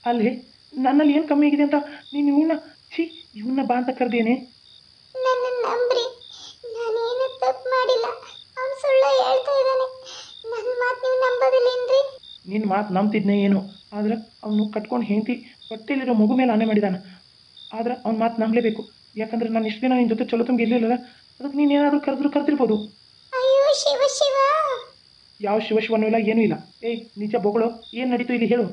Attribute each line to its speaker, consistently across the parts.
Speaker 1: ಅಲ್ಲಿ ನನ್ನಲ್ಲಿ ಏನು ಕಮ್ಮಿ ಆಗಿದೆ ಅಂತ ನೀನು ಛೀ ಇವನ್ನ ಬಾ ಅಂತ ಕರೆದೇನೆ.
Speaker 2: ನನ್ನ ನಂಬ್ರಿ, ನಾನೇನು ತಪ್ಪು ಮಾಡಿಲ್ಲ. ಅವನು ಸುಳ್ಳು ಹೇಳ್ತಾ ಇದ್ದಾನೆ. ನನ್ನ ಮಾತು ನೀವು ನಂಬೋದಿಲ್ಲೇನ್ರಿ?
Speaker 1: ನಿನ್ನ ಮಾತು ನಂಬ್ತಿದ್ನೇ ಏನು, ಆದ್ರೆ ಅವನು ಕಟ್ಕೊಂಡು ಹೆಂಡತಿ ಹೊಟ್ಟೆಲಿರೋ ಮಗು ಮೇಲೆ ಆನೆ ಮಾಡಿದಾನೆ. ಆದ್ರೆ ಅವ್ನ ಮಾತು ನಂಬಲೇಬೇಕು, ಯಾಕಂದ್ರೆ ನಾನು ಇಷ್ಟು ದಿನ ನಿನ್ನ ಜೊತೆ ಚಲೋ ತುಂಬ ಇರಲಿಲ್ಲಲ್ಲ, ಅದಕ್ಕೆ ನೀನು ಏನಾದರೂ ಕರೆದಿರ್ಬೋದು.
Speaker 2: ಅಯ್ಯೋ ಶಿವ ಶಿವ.
Speaker 1: ಯಾವ ಶಿವನೂ ಇಲ್ಲ, ಏನೂ ಇಲ್ಲ. ಏಯ್ ನಿಜ ಬೊಗಳು, ಏನು ನಡೀತು ಇಲ್ಲಿ ಹೇಳು.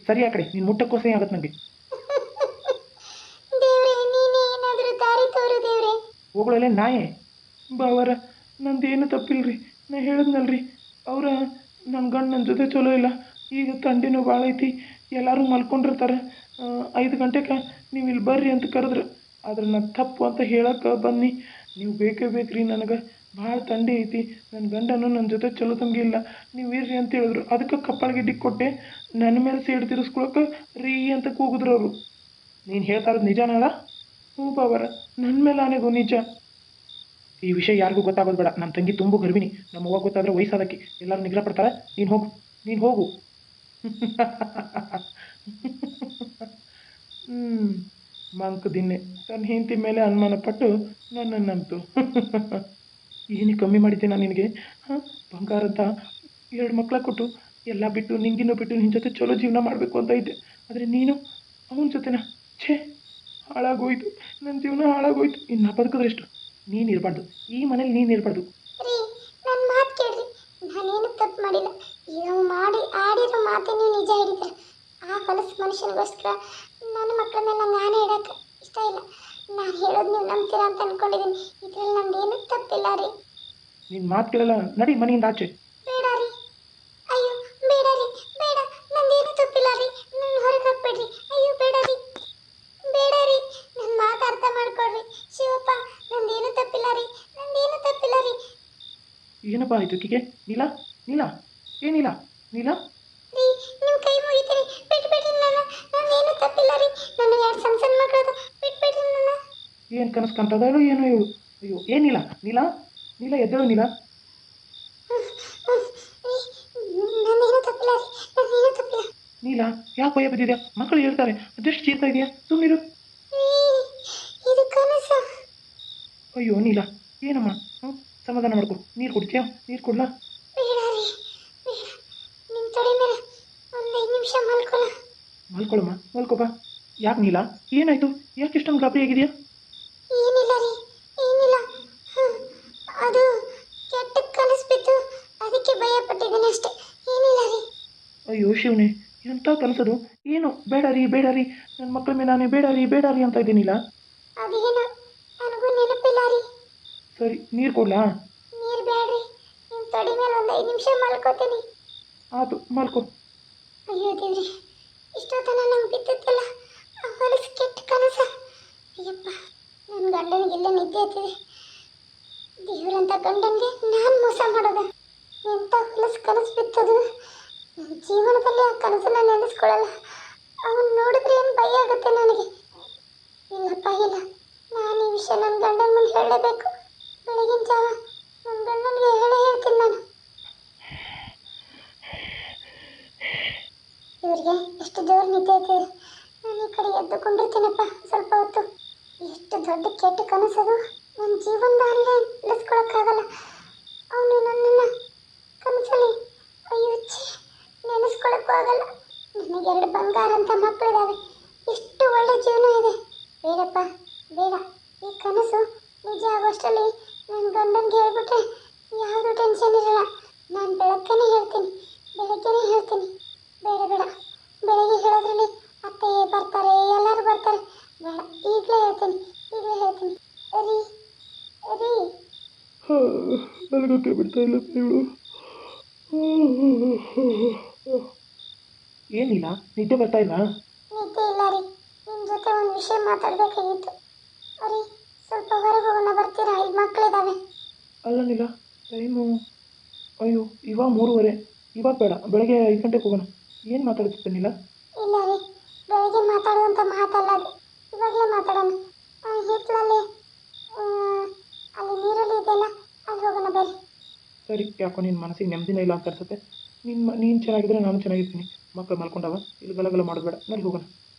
Speaker 1: ಸರಿ ಆ ಕಡೆ ನೀನು ಮುಟ್ಟಕ್ಕೋಸೆ ಆಗತ್ತೆ ನನಗೆ.
Speaker 2: ದೇವ್ರೆ, ನೀನೇ ಏನಾದರೂ ದಾರಿ ತೋರು ದೇವ್ರೆ.
Speaker 1: ಹೋಗಳಲ್ಲೇ ನಾಯೇ ಬಾವರ, ನಂದೇನು ತಪ್ಪಿಲ್ರಿ. ನಾ ಹೇಳಿದ್ನಲ್ರಿ, ಅವರ ನನ್ನ ಗಂಡು ನನ್ನ ಜೊತೆ ಚಲೋ ಇಲ್ಲ. ಈಗ ಥಂಡಿನೂ ಭಾಳ ಐತಿ, ಎಲ್ಲರೂ ಮಲ್ಕೊಂಡಿರ್ತಾರೆ. 5 ಗಂಟೆಗೆ ನೀವು ಇಲ್ಲಿ ಬರ್ರಿ ಅಂತ ಕರೆದ್ರು. ಆದ್ರೆ ನಾನು ತಪ್ಪು ಅಂತ ಹೇಳಕ್ಕೆ ಬನ್ನಿ. ನೀವು ಬೇಕೇ ಬೇಕ್ರಿ, ನನಗೆ ಭಾಳ ಥಂಡಿ ಐತಿ, ನನ್ನ ಗಂಡನು ನನ್ನ ಜೊತೆ ಚಲೋ ತಂಗಿ ಇಲ್ಲ, ನೀವು ಇರ್ರಿ ಅಂತ ಹೇಳಿದ್ರು. ಅದಕ್ಕೆ ಕಪ್ಪಳಿಗೆ ಡಿಕ್ ಕೊಟ್ಟೆ. ನನ್ನ ಮೇಲೆ ಸೇಡು ತೀರಿಸ್ಕೊಳಕ್ಕೆ ರೀ ಅಂತ ಕೂಗಿದ್ರು ಅವರು. ನೀನು ಹೇಳ್ತಾ ಇರೋದು ನಿಜನಲ್ಲ? ಹ್ಞೂ ಬಾವರ, ನನ್ನ ಮೇಲೆ ಆನೆಗೂ ನಿಜ. ಈ ವಿಷಯ ಯಾರಿಗೂ ಗೊತ್ತಾಗೋದು ಬೇಡ. ನನ್ನ ತಂಗಿ ತುಂಬ ಗರ್ಭಿಣಿ. ನಮ್ಮ ಅವ್ವ ಗೊತ್ತಾದ್ರೆ ವಯಸ್ಸಾದಕ್ಕೆ ಎಲ್ಲರೂ ನಿಗ್ರಹ ಪಡ್ತಾರೆ. ನೀನು ಹೋಗು, ನೀನು ಹೋಗು. ಮಂಕ್ ದಿನ್ನೆ ತನ್ನ ಹೆಂಡತಿ ಮೇಲೆ ಅನುಮಾನ ಪಟ್ಟು ನನ್ನನ್ನು ನಂಬಿತು. ಏನೇ ಕಮ್ಮಿ ಮಾಡಿದ್ದೆ ನಾನು ನಿನಗೆ? ಹಾಂ, ಬಂಗಾರ ಅಂತ 2 ಮಕ್ಕಳ ಕೊಟ್ಟು ಎಲ್ಲ ಬಿಟ್ಟು ನಿಂಗಿನೂ ಬಿಟ್ಟು ನಿನ್ನ ಜೊತೆ ಚಲೋ ಜೀವನ ಮಾಡಬೇಕು ಅಂತ ಇದ್ದೆ. ಆದರೆ ನೀನು ಅವನ ಜೊತೆನ ಛೇ, ಹಾಳಾಗೋಯ್ತು. ನನ್ನ ಜೀವನ ಹಾಳಾಗೋಯ್ತು. ಇನ್ನು ಬದುಕಿದ್ರೆಷ್ಟು? ನೀನು ಇರಬಾರ್ದು, ಈ ಮನೇಲಿ ನೀನು ಇರಬಾರ್ದು.
Speaker 2: ರೀ, ನನ್ನ ಮಾತು ಕೇಳ್ರಿ. ನಾನೇನು ತಪ್ಪು ಮಾಡಿಲ್ಲ. ನೀವು ಆಡಿರೋ ಮಾತೇ ನೀವು ನಿಜ ಹಿಡಿದ್ರೆ ಆ ಹೊಲಸು ಮನುಷ್ಯನಿಗೋಸ್ಕರ ನನ್ನ ಮಕ್ಕಳನ್ನೆಲ್ಲ ನಾನೇ ಇಡಕ್ಕೆ ಇಷ್ಟ ಇಲ್ಲ. ನಾನು ಹೇಳೋದು ನೀವು ನಂಬ್ತೀರಾ ಅಂತ ಅನ್ಕೊಂಡಿದ್ದೀನಿ. ಇದ್ರಲ್ಲಿ ನಂದೇನು ತಪ್ಪಿಲ್ಲ ರೀ.
Speaker 1: ನಿನ್ನ ಮಾತು ಕೇಳಲ್ಲ, ನಡಿ ಮನೆಯಿಂದ ಆಚೆ.
Speaker 2: ಬೇಡ ರೀ, ಅಯ್ಯೋ ಬೇಡ ರೀ, ಬೇಡ. ನಂದೇನು ತಪ್ಪಿಲ್ಲ ರೀ, ನನ್ನ ಹೊರಗೆ ಹಾಕ್ಬೇಡ್ರಿ. ಅಯ್ಯೋ ಬೇಡ ರೀ, ಬೇಡ ರೀ. ನನ್ನ ಮಾತು ಅರ್ಥ ಮಾಡ್ಕೊಳ್ರಿ ಶಿವಪ್ಪ. ನಂದೇನು ತಪ್ಪಿಲ್ಲ ರೀ, ನಂದೇನು ತಪ್ಪಿಲ್ಲ ರೀ.
Speaker 1: ಏನಪ್ಪ ಆಯಿತು ಕಿಗೆ? ನೀಲ, ನೀಲ, ಏನಿಲ್ಲ ನೀಲ.
Speaker 2: ರೀ, ನೀವು ಕೈ ಮುಗಿತೀರಿ, ಬಿಟ್ಬಿಡ್ರಿ ನನ್ನ. ನಾನೇನು ತಪ್ಪಿಲ್ಲ ರೀ. ನನ್ನ 2 ಸಣ್ಣ ಸಣ್ಣ ಮಕ್ಕಳದು, ಬಿಟ್ಬಿಡ್ರಿ ನನ್ನ.
Speaker 1: ಏನು ಕನಸು ಕಾಣ್ತದಾಳು ಏನೋ ಇವಳು. ಅಯ್ಯೋ ಏನಿಲ್ಲ ನೀಲ, ನೀಲ ಎದ್ದೇಳು ನೀಲ.
Speaker 2: ನಾನೇನು ತಪ್ಪಿಲ್ಲ ರೀ, ನಾನೇನು ತಪ್ಪಿಲ್ಲ.
Speaker 1: ನೀಲ ಯಾಕೆ ಭಯ ಬಿದ್ದಿದ್ಯಾ? ಮಕ್ಕಳು ಹೇಳ್ತಾರೆ, ಅದೆಷ್ಟು ಚೀರ್ತಾ ಇದೆಯಾ? ಸುಮ್ಮನಿರು.
Speaker 2: ಇದು ಕನಸ.
Speaker 1: ಅಯ್ಯೋ ನೀಲ, ಏನಮ್ಮ? ಹ್ಞೂ, ಸಮಾಧಾನ ಮಾಡ್ಕೊ. ನೀರು ಕುಡ್ತೀಯಾ? ನೀರು ಕೊಡ್ಲಾ?
Speaker 2: ಬೇಡ ರೀ, ಬೇಡ. ನಿಮ್ಮ ತೊಡೆ ಮೇಲೆ ಒಂದು 5 ನಿಮಿಷ ಮಲ್ಕೊಳ.
Speaker 1: ಮಲ್ಕೊಳಮ್ಮ, ಮಲ್ಕೊಬಾ. ಯಾಕೆ ನೀಲ, ಏನಾಯ್ತು? ಯಾಕೆ ಇಷ್ಟೊಂದು ಗಾಬರಿ ಆಗಿದೆಯಾ?
Speaker 2: ಏನಿಲ್ಲ ರೀ, ಏನಿಲ್ಲ. ಅದು ಕೆಟ್ಟ ಕನಸು ಬಿತ್ತು, ಅದಕ್ಕೆ ಭಯ ಪಟ್ಟಿದ್ದೀನಿ ಅಷ್ಟೇ. ಏನಿಲ್ಲ ರೀ.
Speaker 1: ಅಯ್ಯೋ ಶಿವನೇ, ಎಂಥ ಕನಸದು? ಏನು ಬೇಡ ರೀ, ಬೇಡ ರೀ, ನನ್ನ ಮಕ್ಕಳ ಮೇಲೆ ನಾನೇ ಬೇಡ ರೀ, ಬೇಡ ರೀ ಅಂತ ಇದ್ದೀನಿಲ್ಲ.
Speaker 2: ಅದೇನು ನನಗೂ ನೆನಪಿಲ್ಲ ರೀ.
Speaker 1: ಸರಿ, ನೀರು ಕೊಡ್ಲಾ?
Speaker 2: ನೀರು ಬೇಡ್ರಿ, ನಿಮ್ಮ ತೊಡೆ ಮೇಲೆ ಒಂದು 5 ನಿಮಿಷ ಮಲ್ಕೋತೀನಿ.
Speaker 1: ಆಯ್ತು, ಮಲ್ಕೊ.
Speaker 2: ಅಯ್ಯೋ ದೇವ್ರಿ, ಇಷ್ಟೊತ್ತನ ನಂಗೆ ಬಿದ್ದಿತ್ತಲ್ಲ ಆ ಹೊಲಸು ಕೆಟ್ಟ ಕನಸ. ಅಯ್ಯಪ್ಪ, ನನ್ನ ಗಂಡನಿಗೆಲ್ಲ ನಿದ್ದೆ ಆಗ್ತಿದೆ. ದೇವ್ರಂತ ಗಂಡನಿಗೆ ನಾನು ಮೋಸ ಮಾಡೋದ? ಎಂಥ ಹೊಲಸು ಕನಸು ಬಿತ್ತದು. ನನ್ನ ಜೀವನದಲ್ಲಿ ಆ ಕನಸನ್ನ ನೆನೆಸ್ಕೊಳ್ಳಲ್ಲ. ಅವನು ನೋಡಿದ್ರೆ ಏನು ಭಯ ಆಗುತ್ತೆ ನನಗೆ. ಇಲ್ಲಪ್ಪ ಇಲ್ಲ, ನಾನು ಈ ವಿಷಯ ನನ್ನ ಗಂಡನ ಮುಂದೆ ಹೇಳಲೇಬೇಕು. ಬೆಳಗಿನ ಜಾವ ನನ್ನ ಗಂಡನಿಗೆ ಹೇಳ್ತೀನಿ ನಾನು. ಇವರಿಗೆ ಎಷ್ಟು ಜೋರು ನಿದ್ದೆ ಆಗ್ತಿದೆ. ನಾನು ಈ ಕಡೆ ಎದ್ದುಕೊಂಡಿರ್ತೀನಪ್ಪ ಸ್ವಲ್ಪ ಹೊತ್ತು. ಎಷ್ಟು ದೊಡ್ಡ ಕೆಟ್ಟ ಕನಸದು. ನನ್ನ ಜೀವನದಾರಿನೇ ನೆನೆಸ್ಕೊಳಕ್ಕಾಗಲ್ಲ. ಅವನು ನನ್ನನ್ನು ಕನಸಲ್ಲಿ ಅಯ್ಯೋ ನೆನೆಸ್ಕೊಳಕ್ಕೂ ಆಗಲ್ಲ. ನನಗೆ 2 ಬಂಗಾರ ಅಂತ ಮಕ್ಕಳಿದ್ದಾವೆ. ಎಷ್ಟು ಒಳ್ಳೆ ಜೀವನ ಇದೆ. ಬೇಡಪ್ಪ ಬೇಡ, ಈ ಕನಸು ನಿಜ ಆಗೋಷ್ಟರಲ್ಲಿ ನನ್ನ ಗಂಡನಿಗೆ ಹೇಳ್ಬಿಟ್ರೆ ಯಾವುದೂ ಟೆನ್ಷನ್ ಇರಲ್ಲ. ನಾನು ಬೆಳಗ್ಗೆನೇ ಹೇಳ್ತೀನಿ, ಬೆಳಗ್ಗೆನೇ ಹೇಳ್ತೀನಿ. ಬೇಡ ಬೇಡ, ಬೆಳಗ್ಗೆ ಹೇಳೋದ್ರಲ್ಲಿ ಅತ್ತೆ ಬರ್ತಾರೆ, ಎಲ್ಲರೂ ಬರ್ತಾರೆ. ಬೇಡ, ಈಗಲೇ ಹೇಳ್ತೀನಿ, ಈಗಲೇ ಹೇಳ್ತೀನಿ. ರೀ ರೀ.
Speaker 1: ನನಗೋಕೆ ಬಿಡ್ತಾ ಇಲ್ಲ ಇವಳು. ಏನಿಲ್ಲ, ನಿದ್ದೆ ಬರ್ತಾ ಇಲ್ಲ?
Speaker 2: ನಿದ್ದೆ ಇಲ್ಲ ರೀ, ನಿಮ್ಮ ಜೊತೆ ಒಂದು ವಿಷಯ ಮಾತಾಡಬೇಕಾಗಿತ್ತು. ರೀ, ಸ್ವಲ್ಪ ಹೊರಗೆ ಹೋಗೋಣ, ಬರ್ತೀರಾ? 5 ಮಕ್ಕಳಿದ್ದಾವೆ.
Speaker 1: ಅಲ್ಲ ನೀಲ, ಟೈಮು ಅಯ್ಯೋ ಇವಾಗ 3:30. ಇವಾಗ ಬೇಡ, ಬೆಳಗ್ಗೆ 5 ಗಂಟೆಗೆ ಹೋಗೋಣ. ಏನು ಮಾತಾಡ್ತಿದ್ದೆ ನೀಲ?
Speaker 2: ಇಲ್ಲ ರೀ, ಬೆಳಗ್ಗೆ ಮಾತಾಡುವಂಥ ಮಾತಲ್ಲ ಅದು. ಇವಾಗಲೇ ಮಾತಾಡೋಣ. ಹಿತ್ತಲಲ್ಲಿ ಅಲ್ಲಿ ನೀರಲ್ಲಿ ಇದೆಯಲ್ಲ, ಅಲ್ಲಿ ಹೋಗೋಣ ಬರ್ರಿ.
Speaker 1: ಸರಿ, ಯಾಕೋ ನಿನ್ನ ಮನಸ್ಸಿಗೆ ನೆಮ್ಮದಿನೇ ಇಲ್ಲ ಅಂತ ಅನ್ಸುತ್ತೆ. ನೀನು ಚೆನ್ನಾಗಿದ್ರೆ ನಾನು ಚೆನ್ನಾಗಿರ್ತೀನಿ. ಮಕ್ಕಳು ಮಲ್ಕೊಂಡವ, ಇಲ್ಲಿ ಗಲಗಲ ಮಾಡಬೇಡ, ನಲ್ಲಿ ಹೋಗೋಣ.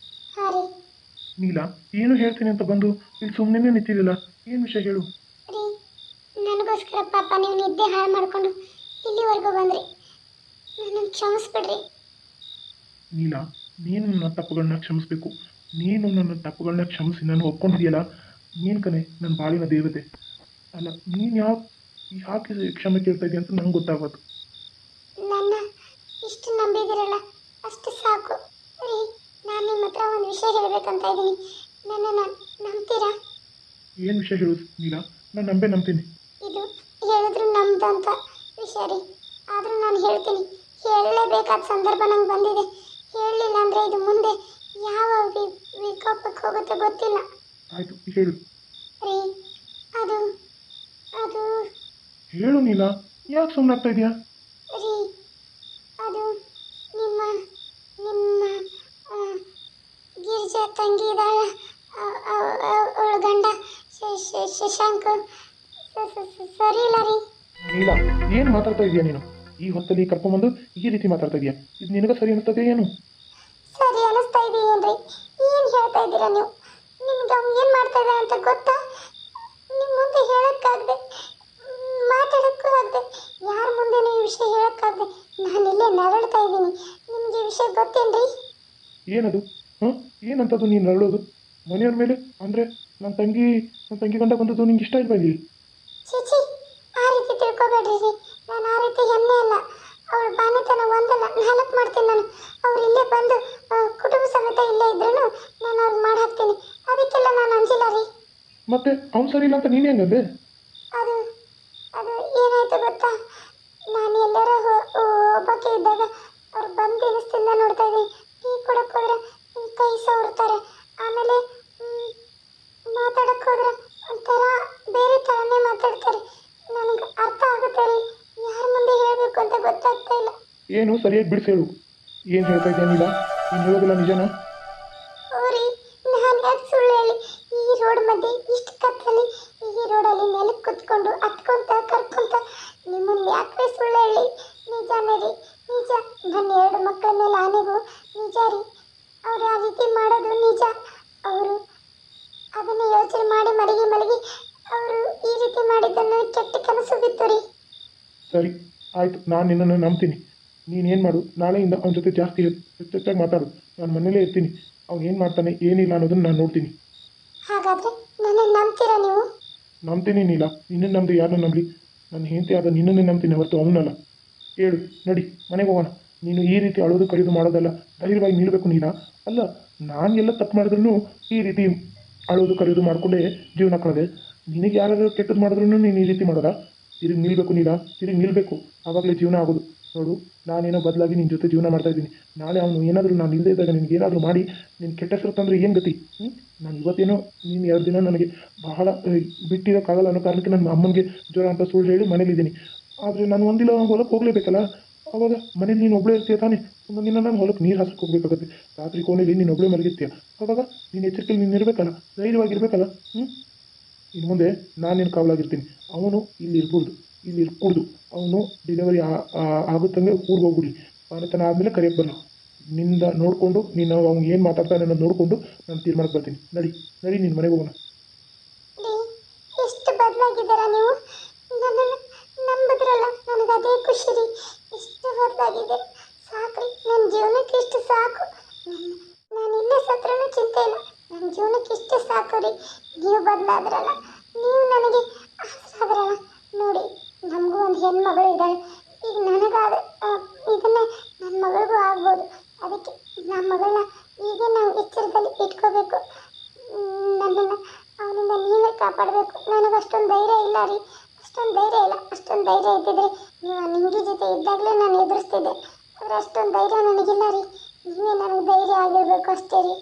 Speaker 2: ಹಾಂ ರೀ.
Speaker 1: ನೀಲ, ಏನು ಹೇಳ್ತೀನಿ ಅಂತ ಬಂದು ಇಲ್ಲಿ ಸುಮ್ಮನೆ ನಿಂತಿದ್ದಿಲ್ಲ, ಏನು ವಿಷಯ ಹೇಳು.
Speaker 2: ರೀ, ನನಗೋಸ್ಕರ ಪಾಪ ನೀವು ನಿದ್ದೆ ಹಾಳು ಮಾಡಿಕೊಂಡು ಇಲ್ಲಿವರೆಗೂ ಬಂದ್ರಿ. ನನ್ನನ್ನು ಕ್ಷಮಿಸ್ಬಿಡ್ರಿ.
Speaker 1: ನೀಲ, ನೀನು ನನ್ನ ತಪ್ಪುಗಳನ್ನ ಕ್ಷಮಿಸಬೇಕು. ನೀನು ನನ್ನ ತಪ್ಪುಗಳನ್ನ ಕ್ಷಮಿಸಿ ನಾನು ಒಪ್ಕೊಂಡಿದೆಯಲ್ಲ, ನೀನು ಕಣೆ ನನ್ನ ಬಾಳಿನ ದೇವತೆ. ಅಲ್ಲ, ನೀನು ಯಾಕೆ ಕ್ಷಮೆ ಕೇಳ್ತಾ ಇದೆಯಾ ಅಂತ ನಂಗೆ ಗೊತ್ತಾಗೋದು.
Speaker 2: ನನ್ನ ಇಷ್ಟು ನಂಬಿದಿರಲ್ಲ, ಅಷ್ಟು ಸಾಕು ರೀ. ನಾನು ನಿಮ್ಮ ಹತ್ರ ಒಂದು ವಿಷಯ ಹೇಳಬೇಕಂತ ಇದ್ದೀನಿ. ನನ್ನನ್ನು ನಂಬ್ತೀರಾ?
Speaker 1: ಏನು ವಿಷಯ ಹೇಳು ನೀಲ, ನಾನು ನಂಬ್ತೀನಿ.
Speaker 2: ಇದು ಹೇಳಿದ್ರು ನಂಬ್ದಂಥ ವಿಷಯ ರೀ. ಆದರೂ ನಾನು ಹೇಳ್ತೀನಿ, ಹೇಳಲೇಬೇಕಾದ ಸಂದರ್ಭ ನಂಗೆ ಬಂದಿದೆ. ಹೇಳಲಿಲ್ಲ ಅಂದರೆ ಇದು ಮುಂದೆ ಯಾವ ವಿಕೋಪಕ್ಕೆ ಹೋಗುತ್ತೆ ಗೊತ್ತಿಲ್ಲ.
Speaker 1: ಆಯಿತು, ಹೇಳು
Speaker 2: ರೀ. ಅದು ಅದು
Speaker 1: ಹೇಳು ನೀಲ, ಯಾಕೆ ಸುಮ್ಮನಾಗ್ತಾ ಇದೆಯಾ?
Speaker 2: ರೀ, ಅದು ನಿಮ್ಮ ನಿಮ್ಮ ಗಿರಿಜಾ ತಂಗಿ ಇದ್ದಾಳ, ಅವಳ ಗಂಡ ಶಶಾಂಕ್ ಸರಿ ಇಲ್ಲ ರೀ.
Speaker 1: ನೀಲ, ಏನು ಮಾತಾಡ್ತಾ ಇದೆಯಾ ನೀನು? ಈ ಹೊತ್ತಲ್ಲಿ ಕರ್ಕೊಂಬಂದು ಈ ರೀತಿ ಮಾತಾಡ್ತಾ ಇದೆಯಾ? ಇದು ನಿನಗೆ ಸರಿ ಅನಿಸ್ತದೆ ಏನು?
Speaker 2: ಸರಿ ಅನಿಸ್ತಾ ಇದೆಯೇನ್ರಿ? ಏನು ಹೇಳ್ತಾ ಇದ್ದೀರಾ ನೀವು? ನಿಮ್ಗೆ ಅವ್ನು ಏನು ಮಾಡ್ತಾ ಇದ್ದಾನೆ ಅಂತ ಗೊತ್ತಾ? ನಿಮ್ಮ ಮುಂದೆ ಹೇಳೋಕ್ಕಾಗದೆ, ಮಾತಾಡೋಕ್ಕೂ ಆಗದೆ, ಯಾರ ಮುಂದೆನೂ ಈ ವಿಷಯ ಹೇಳೋಕ್ಕಾಗದೆ ನಾನಿಲ್ಲೇ ನರಳ್ತಾ ಇದ್ದೀನಿ. ನಿಮಗೆ ಈ ವಿಷಯ ಗೊತ್ತೇನ್ರಿ?
Speaker 1: ಏನದು? ಹಾಂ, ಏನಂತದ್ದು ನೀನು ನರಳೋದು? ಮನೆಯವ್ರ ಮೇಲೆ ಅಂದರೆ ನನ್ನ ತಂಗಿ ಗಂಡ ಬಂದದ್ದು ನಿಂಗೆ ಇಷ್ಟ ಇಲ್ವಾ ಇಲ್ಲಿ?
Speaker 2: ಚಿಚಿ, ಆ ರೀತಿ ತಿಳ್ಕೊಬೇಡ್ರಿ ರೀ. ನಾನು ಆ ರೀತಿ ಹೆಮ್ಮೆ ಅಲ್ಲ. ಅವಳ ಬಾನೆತನ ಒಂದಲ್ಲ 4 ಮಾಡ್ತೀನಿ ನಾನು. ಅವ್ರು ಇಲ್ಲೇ ಬಂದು ಕುಟುಂಬ ಸಮೇತ ಇಲ್ಲೇ ಇದ್ರೂ ನಾನು ಅವ್ರಿಗೆ ಮಾಡಿ ಹಾಕ್ತೀನಿ. ಅದಕ್ಕೆಲ್ಲ ನಾನು ಅಂಜಿಲ್ಲ ರೀ.
Speaker 1: ಮತ್ತೆ ಅವ್ನು ಸರಿ ಇಲ್ಲ ಅಂತ ನೀನು ಹೆಂಗಂದೆ?
Speaker 2: ಅದು ಅದು ಏನಾಯ್ತು ಗೊತ್ತಾ? ನಾನು ಎಲ್ಲರೂ ಒಬ್ಬಕ್ಕೆ ಇದ್ದಾಗ ಅವ್ರು ಬಂದು ದಿನಸ್ತಿಂದ ನೋಡ್ತಾ ಇದ್ದೀನಿ. ಟೀ ಕೊಡಕ್ಕೆ ಹೋದ್ರೆ ಕೈ ಸವರ್ತಾರೆ. ಆಮೇಲೆ ಮಾತಾಡಕ್ಕೆ ಹೋದ್ರೆ ಒಂಥರ ಬೇರೆ ಥರನೇ ಮಾತಾಡ್ತಾರೆ. ನನಗೆ ಅರ್ಥ ಆಗುತ್ತೆ ರೀ. ಯಾರ ಮುಂದೆ ಹೇಳಬೇಕು ಅಂತ ಗೊತ್ತಾಗ್ತಾ ಇಲ್ಲ.
Speaker 1: ಏನು ಸರಿಯಾಗಿ ಬಿಡಿಸಿ ಹೇಳು. ಏನು ಹೇಳ್ತಾ ಇದ್ದೇನಿಲ್ಲ? ನೀನು ಹೇಳೋದಿಲ್ಲ ನಿಜನಾ?
Speaker 2: ಓರಿ, ನಾನು ಯಾಕೆ ಸುಳ್ಳು ಹೇಳಿ? ಈ ರೋಡ್ ಮಧ್ಯೆ ಇಷ್ಟು ಕತ್ತಲ್ಲಿ, ಈ ರೋಡಲ್ಲಿ ನೆಲಕ್ಕೆ ಕುತ್ಕೊಂಡು ಹತ್ಕೊಂತ ಕರ್ಕೊಂತ ನಿಮ್ಮನ್ನು ಯಾಕೆ ಸುಳ್ಳು ಹೇಳಿ? ನಿಜಾನೇ ರೀ, ನಿಜ. ನನ್ನ 2 ಮಕ್ಕಳ ಮೇಲೆ ಆನೆಗೂ ನಿಜ ರೀ. ಅವ್ರು ಆ ರೀತಿ ಮಾಡೋದು ನಿಜ. ಅವರು ಅದನ್ನು ಯೋಚನೆ ಮಾಡಿ ಮಲಗಿ ಅವರು ಈ ರೀತಿ ಮಾಡಿದ್ದನ್ನು ಕೆಟ್ಟ ಕನಸು ಬಿತ್ತು ರೀ.
Speaker 1: ಸರಿ, ಆಯಿತು, ನಾನು ನಿನ್ನನ್ನು ನಂಬ್ತೀನಿ. ನೀನೇನು ಮಾಡು, ನಾಳೆಯಿಂದ ಅವನ ಜೊತೆ ಜಾಸ್ತಿ ಹೆಚ್ಚಾಗಿ ಮಾತಾಡು. ನಾನು ಮನೇಲೇ ಇರ್ತೀನಿ. ಅವ್ನು ಏನು ಮಾಡ್ತಾನೆ ಏನಿಲ್ಲ ಅನ್ನೋದನ್ನು ನಾನು ನೋಡ್ತೀನಿ.
Speaker 2: ಹಾಗಾದರೆ ನನ್ನನ್ನು ನಂಬ್ತೀರಾ ನೀವು?
Speaker 1: ನಂಬ್ತೀನಿ ನೀಲ. ನಿನ್ನನ್ನು ನಂಬಿ ಯಾರನ್ನ ನಂಬಲಿ? ನನ್ನ ಹೆಂಡತಿ ಆದ ನಿನ್ನನ್ನೇ ನಂಬ್ತೀನಿ ಹೊರತು ಅವನಲ್ಲ. ಹೇಳು, ನಡಿ ಮನೆಗೆ ಹೋಗೋಣ. ನೀನು ಈ ರೀತಿ ಅಳೋದು ಕರೆಯೋದು ಮಾಡೋದಲ್ಲ, ಧೈರ್ಯವಾಗಿ ನಿಲ್ಲಬೇಕು ನೀಲ. ಅಲ್ಲ, ನಾನು ಎಲ್ಲ ತಪ್ಪು ಮಾಡಿದ್ರೂ ಈ ರೀತಿ ಅಳೋದು ಕರೆಯೋದು ಮಾಡಿಕೊಂಡೇ ಜೀವನ ಕಳೆದೆ. ನಿನಗೆ ಯಾರಾದರೂ ಕೆಟ್ಟದ್ದು ಮಾಡಿದ್ರೂ ನೀನು ಈ ರೀತಿ ಮಾಡೋದಾ? ತಿರುಗಿ ನಿಲ್ಲಬೇಕು ನೀಲ, ತಿರುಗಿ ನಿಲ್ಲಬೇಕು. ಆವಾಗಲೇ ಜೀವನ ಆಗೋದು. ನೋಡು, ನಾನೇನೋ ಬದಲಾಗಿ ನಿನ್ನ ಜೊತೆ ಜೀವನ ಮಾಡ್ತಾಯಿದ್ದೀನಿ. ನಾಳೆ ಅವನು ಏನಾದರೂ ನಾನು ಇಲ್ಲದೇ ಇದ್ದಾಗ ನಿನಗೆ ಏನಾದರೂ ಮಾಡಿ ನಿನ್ನ ಕೆಟ್ಟ ಹೆಸರು ತಂದರೆ ಏನು ಗತಿ? ನಾನು ಇವತ್ತೇನೋ ನೀನು 2 ದಿನ ನನಗೆ ಬಹಳ ಬಿಟ್ಟಿರೋಕ್ಕಾಗಲ್ಲ ಅನ್ನೋ ಕಾರಣಕ್ಕೆ ನನ್ನ ಅಮ್ಮನಿಗೆ ಜ್ವರ ಅಂತ ಸುಳ್ಳು ಹೇಳಿ ಮನೇಲಿದ್ದೀನಿ. ಆದರೆ ನಾನು ಒಂದಿಲ್ಲ ಹೊಲಕ್ಕೆ ಹೋಗಲೇಬೇಕಲ್ಲ. ಆವಾಗ ಮನೇಲಿ ನೀನು ಒಬ್ಬಳೇ ಇರ್ತೀಯ ತಾನೇ? ಒಂದೊಂದು ದಿನ ನಾನು ಹೊಲಕ್ಕೆ ನೀರು ಹಾಸಕ್ಕೆ ಹೋಗಬೇಕಾಗುತ್ತೆ. ರಾತ್ರಿ ಕೋಣೆಯಲ್ಲಿ ನೀನು ಒಬ್ಬಳೇ ಮಲಗಿರ್ತೀಯ. ಆವಾಗ ನೀನು ಎಚ್ಚರಿಕೆಯಲ್ಲಿ ನೀನು ಇರಬೇಕಲ್ಲ, ಧೈರ್ಯವಾಗಿರ್ಬೇಕಲ್ಲ. ಇನ್ನು ಮುಂದೆ ನಾನು ನಿನ್ನ ಕಾವಲಾಗಿರ್ತೀನಿ. ಅವನು ಇಲ್ಲಿ ಇರ್ಕೂಡ್ದು. ಅವನು ಡೆಲಿವರಿ ಆಗುತ್ತಂಗೆ ಊರಿಗೆ ಹೋಗ್ಬಿಡಿ. ಅವನತನ ಆದಮೇಲೆ ಕರೆಯಕ್ಕೆ ಬರಲ್ಲ. ನಿಂದ ನೋಡಿಕೊಂಡು ನೀನು ಅವ್ನು ಏನು ಮಾತಾಡ್ತಾನೆ ಅನ್ನೋದು ನೋಡಿಕೊಂಡು ನಾನು ತೀರ್ಮಾನಕ್ಕೆ ಬರ್ತೀನಿ. ನಡಿ ನಿನ್ನ ಮನೆಗೆ ಹೋಗೋಣ.
Speaker 2: ಎಷ್ಟು ಬದಲಾಗಿದ್ದೀರಾ ನೀವು? ನನ್ನನ್ನು ನಂಬಿದ್ರಲ್ಲ, ನನಗೆ ಅದೇ ಖುಷಿ ರೀ. ಇಷ್ಟು ಬದಲಾಗಿದೆ ಸಾಕ್ರಿ. ನನ್ನ ಜೀವನಕ್ಕೆ ಇಷ್ಟು ಸಾಕು. ನಾನು ಇಲ್ಲೇ ಸತ್ರನೂ ಚಿಂತೆ ಇಲ್ಲ. ನನ್ನ ಜೀವನಕ್ಕೆ ಇಷ್ಟೇ ಸಾಕು ರೀ. ನೀವು ಬದಲಾದ್ರಲ್ಲ, ನೀವು ನನಗೆ ಆಸರಾದ್ರಲ್ಲ. ನೋಡಿ, ನಮಗೂ ಒಂದು ಹೆಣ್ಮಗಳು ಇದ್ದಾಳೆ. ಈಗ ನನಗಾದ ಇದನ್ನೇ ನನ್ನ ಮಗಳಿಗೂ ಆಗ್ಬೋದು. ಅದಕ್ಕೆ ನಮ್ಮ ಮಗಳನ್ನ ಹೀಗೆ ನಾವು ಎಚ್ಚರದಲ್ಲಿ ಇಟ್ಕೋಬೇಕು. ನನ್ನನ್ನು ಅವನಿಂದ ನೀವೇ ಕಾಪಾಡಬೇಕು. ನನಗೆ ಅಷ್ಟೊಂದು ಧೈರ್ಯ ಇಲ್ಲ ರೀ. ಅಷ್ಟೊಂದು ಧೈರ್ಯ ಇದ್ದಿದ್ರೆ ನೀವು ನಿಂಗಿ ಜೊತೆ ಇದ್ದಾಗಲೇ ನಾನು ಎದುರಿಸ್ತಿದ್ದೆ. ಆದರೆ ಅಷ್ಟೊಂದು ಧೈರ್ಯ ನನಗಿಲ್ಲ ರೀ. ನೀವೇ ನನಗೆ ಧೈರ್ಯ ಆಗಿರಬೇಕು ಅಷ್ಟೇ ರೀ.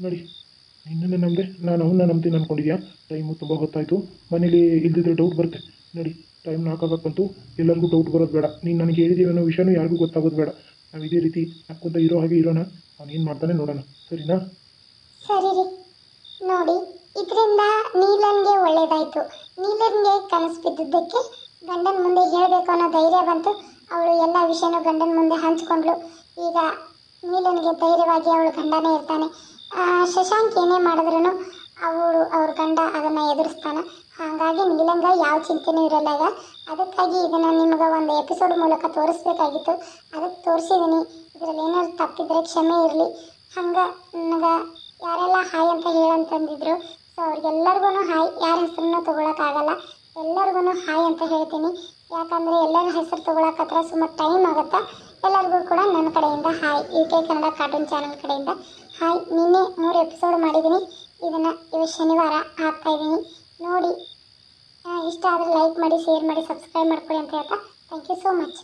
Speaker 1: ನೋಡಿ, ನಿನ್ನನ್ನು ನಂಬದೆ ನಾನು ಅವನ್ನ ನಂಬ್ತೀನಿ ಅಂದ್ಕೊಂಡಿದ್ಯಾ? ಟೈಮು ತುಂಬ ಹೊತ್ತಾಯಿತು. ಮನೇಲಿ ಇಲ್ದಿದ್ರೆ ಡೌಟ್ ಬರುತ್ತೆ. ನೋಡಿ, ಟೈಮ್ 4 ಬಂತು. ಎಲ್ಲರಿಗೂ ಡೌಟ್ ಬರೋದು ಬೇಡ. ನೀನು ನನಗೆ ಹೇಳಿದ್ದೀವಿ ಅನ್ನೋ ವಿಷಯನೂ ಯಾರಿಗೂ ಗೊತ್ತಾಗೋದು ಬೇಡ. ನಾವು ಇದೇ ರೀತಿ ಹಾಕ್ಕೊಂತ ಇರೋ ಹಾಗೆ ಇರೋಣ. ಅವನು ಏನು ಮಾಡ್ತಾನೆ ನೋಡೋಣ, ಸರಿನಾ?
Speaker 2: ಸರಿ ರೀ. ನೋಡಿ, ಇದರಿಂದ ನೀಲನ್ಗೆ ಒಳ್ಳೇದಾಯಿತು. ನೀಲನ್ಗೆ ಕನಸು ಬಿದ್ದಿದ್ದಕ್ಕೆ ಗಂಡನ ಮುಂದೆ ಹೇಳಬೇಕು ಅನ್ನೋ ಧೈರ್ಯ ಬಂತು. ಅವಳು ಎಲ್ಲ ವಿಷಯನೂ ಗಂಡನ ಮುಂದೆ ಹಂಚ್ಕೊಂಡ್ಳು. ಈಗ ನೀಲನಿಗೆ ಧೈರ್ಯವಾಗಿ ಅವಳು ಗಂಡನೇ ಇರ್ತಾನೆ. ಶಶಾಂಕ್ ಏನೇ ಮಾಡಿದ್ರೂ ಅವ್ರ ಗಂಡ ಅದನ್ನು ಎದುರಿಸ್ತಾನೆ. ಹಾಗಾಗಿ ನೀಲಂಗ ಯಾವ ಚಿಂತೆನೂ ಇರಲ್ಲ ಈಗ. ಅದಕ್ಕಾಗಿ ಇದನ್ನು ನಿಮ್ಗೆ ಒಂದು ಎಪಿಸೋಡ್ ಮೂಲಕ ತೋರಿಸ್ಬೇಕಾಗಿತ್ತು. ಅದಕ್ಕೆ ತೋರಿಸಿದ್ದೀನಿ. ಇದರಲ್ಲಿ ಏನಾದ್ರು ತಪ್ಪಿದ್ರೆ ಕ್ಷಮೆ ಇರಲಿ. ಹಂಗೆ ನನಗೆ ಯಾರೆಲ್ಲ ಹಾಯ್ ಅಂತ ಹೇಳಂತಂದಿದ್ರು, ಸೊ ಅವ್ರಿಗೆಲ್ಲರಿಗೂ ಹಾಯ್. ಯಾರ ಹೆಸರನ್ನು ತೊಗೊಳಕ್ಕಾಗಲ್ಲ, ಎಲ್ಲರಿಗೂ ಹಾಯ್ ಅಂತ ಹೇಳ್ತೀನಿ. ಯಾಕಂದರೆ ಎಲ್ಲರ ಹೆಸರು ತೊಗೊಳಕತ್ರ ಸುಮಾರು ಟೈಮ್ ಆಗುತ್ತೆ. ಎಲ್ಲರಿಗೂ ಕೂಡ ನನ್ನ ಕಡೆಯಿಂದ hi. UK Kannada cartoon channel ಕಡೆಯಿಂದ ಹಾಯ್. ನಿನ್ನೆ 3 ಎಪಿಸೋಡ್ ಮಾಡಿದ್ದೀನಿ. ಇದನ್ನು ಇವತ್ತು ಶನಿವಾರ ಹಾಕ್ತಾಯಿದ್ದೀನಿ. ನೋಡಿ, ಇಷ್ಟ ಆದರೆ ಲೈಕ್ ಮಾಡಿ, ಶೇರ್ ಮಾಡಿ, ಸಬ್ಸ್ಕ್ರೈಬ್ ಮಾಡ್ಕೊಳ್ಳಿ ಅಂತ ಹೇಳ್ತಾ ಥ್ಯಾಂಕ್ ಯು ಸೋ ಮಚ್.